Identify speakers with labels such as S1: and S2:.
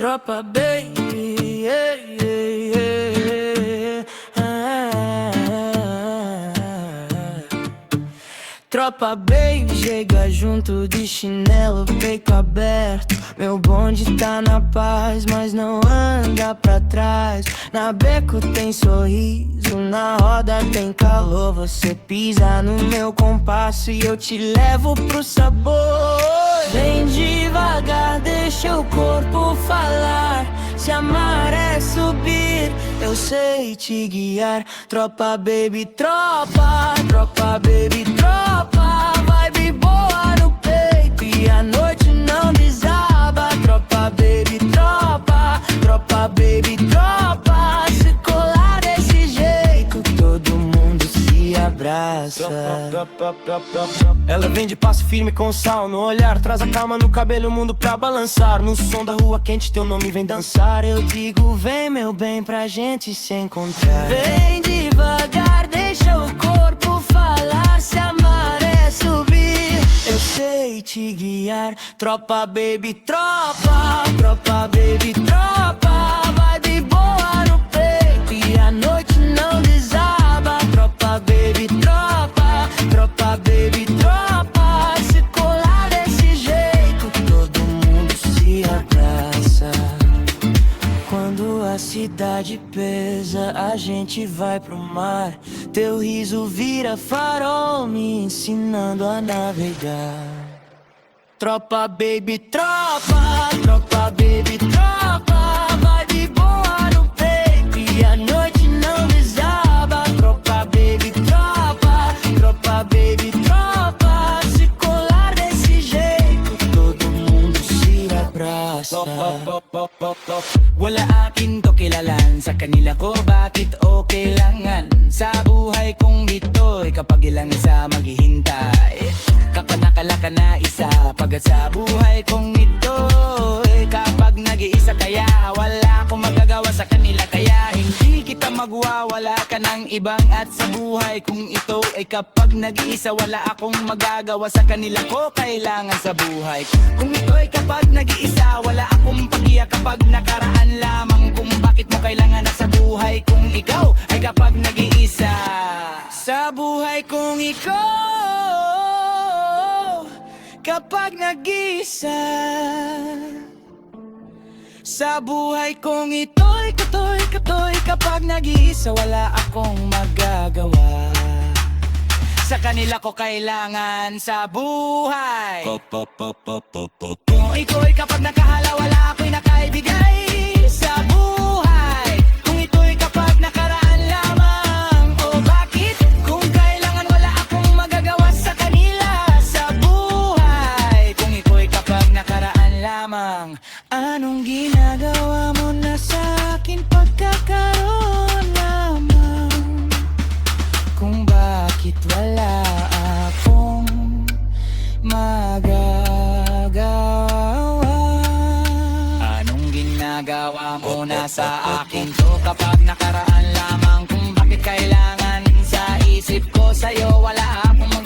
S1: Tropa baby, yeah, yeah, yeah. Tropa baby, chega junto de chinelo, peito aberto. Meu bonde tá na paz, mas não anda pra trás. Na beco tem sorriso, na roda tem calor. Você pisa no meu compasso e eu te levo pro sabor. Vem devagar, deixa o corpo falar. Se amar é subir, eu sei te guiar. Tropa baby, tropa, tropa baby, tropa. Vibe boa no peito e a noite não desaba. Tropa baby, tropa, tropa baby, tropa. Se colar desse jeito, todo mundo se abraça.
S2: Ela vem de passo firme com sal no olhar, traz a calma no cabelo, o mundo pra balançar. No som da rua quente, teu nome vem dançar.
S1: Eu digo vem meu bem pra gente se encontrar. Vem devagar, deixa o corpo falar. Se amar é subir, eu sei te guiar. Tropa baby, tropa, tropa baby, tropa. Vibe boa no peito e a noite não desaba. Tropa baby, tropa, tropa baby, tropa. Se colar desse jeito, todo mundo se abraça. Quando a cidade pesa, a gente vai pro mar. Teu riso vira farol, me ensinando a navegar. Tropa baby, tropa, tropa baby, tropa. Vibe boa no peito e a noite não desaba. Tropa baby, tropa, tropa baby, tropa. Se colar desse jeito, todo mundo se abraça.
S3: Wala akin to kilalan, sa kanila ko bakit o kailangan. Sa buhay kong ito'y kapag ilang isa maghihintay, kapag nakalaka na isa. Pagkat sa buhay kong ito'y kapag nag-iisa, kaya wala akong magagawa sa kanila. Kaya hindi kita magwawala ka ng ibang. At sa buhay kong ito ay kapag nag-iisa, wala akong magagawa sa kanila ko kailangan sa buhay. Kung ito'y kapag nag-iisa, wala akong pagiya kapag nakaraan lamang. Kung bakit mo kailangan na sa buhay kung ikaw ay kapag nag-iisa.
S1: Sa buhay kong ikaw kapag nag-iisa. Sa buhay kong ito'y katoy kapag nag-iisa, wala akong magagawa. Sa kanila ko kailangan sa buhay. Kung iko'y kapag nakahala, wala ako'y nakaibigay sa buhay. Kung ito'y kapag nakaraan lamang, o bakit? Kung kailangan, wala akong magagawa sa kanila sa buhay. Kung iko'y kapag nakaraan lamang, anong ginagawa mo na sa akin pagkakaroon lamang? Kung bakit wala akong magagawa?
S3: Anong ginagawa mo na sa akin to kapag nakaraan lamang? Kung bakit kailangan sa isip ko sa'yo, wala akong